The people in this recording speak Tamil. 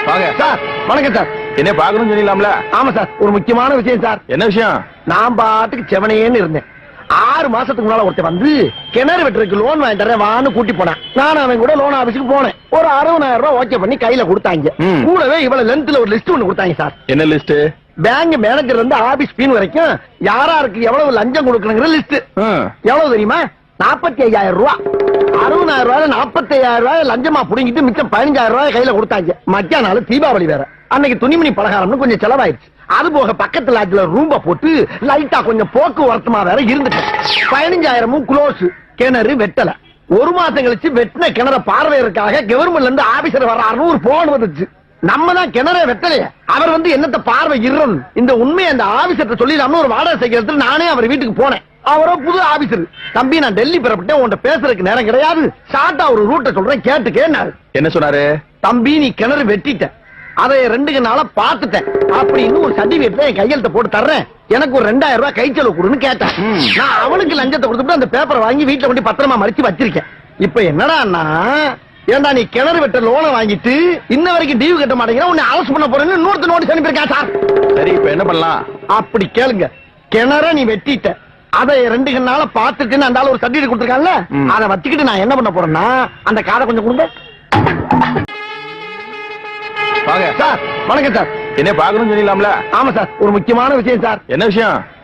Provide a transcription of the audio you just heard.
வாங்க சார். வணக்கம் சார். என்ன பாக்கணும்னு சொன்னீங்களாம்ல? ஆமா சார், ஒரு முக்கியமான விஷயம் சார். என்ன விஷயம்? நான் பாட்டுக்கு செவனேன்னு இருந்தேன். 6 மாசத்துக்கு முன்னால ஒருத்தன் வந்து கிணறு வெட்டுறதுக்கு லோன் வாங்கி தரேன் வான்னு கூட்டி போனேன். நான் அவன் கூட லோன் ஆபீஸுக்கு போனேன். ஒரு 60,000 ரூபாய் ஓகே பண்ணி கையில கொடுத்தாங்க. கூடவே இவ்வளவு லென்த்ல ஒரு லிஸ்ட் ஒண்ணு கொடுத்தாங்க சார். என்ன லிஸ்ட்? பேங்க் மேனேஜர் இருந்து ஆபீஸ் பீன் வரைக்கும் யாராருக்கு எவ்வளவு லஞ்சம் கொடுக்கணுங்கிற லிஸ்ட். எவ்வளவு தெரியுமா? 45,000 ரூபாய். 60,000 ரூபாய் 45,000 ரூபாய் லஞ்சமா புடிங்கிட்டு மிச்சம் 15,000 ரூபாய் கையில கொடுத்தாங்க. மத்திய நாள் தீபாவளி வேற. அன்னைக்கு துணிமணி பலகாரம்னு கொஞ்சம் செலவாயிருச்சு. அது போக பக்கத்து லாட்ஜ்ல ரூம்ப போட்டு லைட்டா கொஞ்சம் போக்குவரத்துமா வேற இருந்துட்டேன். 15,000 க்ளோஸ். கிணறு வெட்டல. 1 மாசம் கழிச்சு வெட்டின கிணற பார்வையறதுக்காக கவர்மெண்ட்ல இருந்து ஆபீசர் வர்றாருன்னு ஒரு போன் வந்துச்சு. நம்ம தான் கிணறே வெட்டலையே, அவர் வந்து என்னத்த பார்வை இறன். இந்த உண்மையை அந்த ஆபீசர் சொல்லிடலாம்னு ஒரு வாடகை சைக்கிள் நானே அவர் வீட்டுக்கு போனேன். அவரோ புது ஆபீசர். தம்பி, நான் டெல்லி பெறப்பட்டேன், உன்கிட்ட பேசுறதுக்கு நேரம் கிடையாது, ஷார்ட்டா ஒரு ரூட்டை சொல்றேன் கேட்டுக்கேன்னாரு. என்ன சொன்னாரு? தம்பி, நீ கிணறு வெட்டிட்ட, அதை 2 நாளா பாத்துட்டேன் அப்படின்னு ஒரு சர்டிபிகேட்ல என் கையெழுத்த போட்டு தர்றேன், எனக்கு ஒரு 2,000 ரூபாய் கைச்செலவு கொடுன்னு கேட்டேன். நான் அவனுக்கு லஞ்சத்தை கொடுத்துட்டு அந்த பேப்பரை வாங்கி வீட்டுல கொண்டு பத்திரமா மடிச்சு வச்சிருக்கேன். இப்ப என்னடான்னா, ஏண்டா நீ கிணறு வெட்ட லோனை வாங்கிட்டு இன்ன வரைக்கும் டியூ கட்ட மாட்டேங்கிற, உன்னை அரெஸ்ட் பண்ண போறேன்னு இன்னொருத்த நோட்டீஸ் அனுப்பியிருக்கா சார். சரி, இப்ப என்ன பண்ணலாம்? அப்படி கேளுங்க. கிணற நீ வெட்டிட்ட, அதை 2 நாளா பாத்துட்டு அந்த ஆளு ஒரு சர்டிபிகேட் கொடுத்துருக்கான்ல, அதை வச்சுக்கிட்டு நான் என்ன பண்ண போறேன்னா, அந்த காதை கொஞ்சம் கொடுங்க. வாங்க சார். வணக்கம் சார். என்ன பாக்கணும்னு சொன்னீங்களாம்ல? ஆமா சார், ஒரு முக்கியமான விஷயம் சார். என்ன விஷயம்?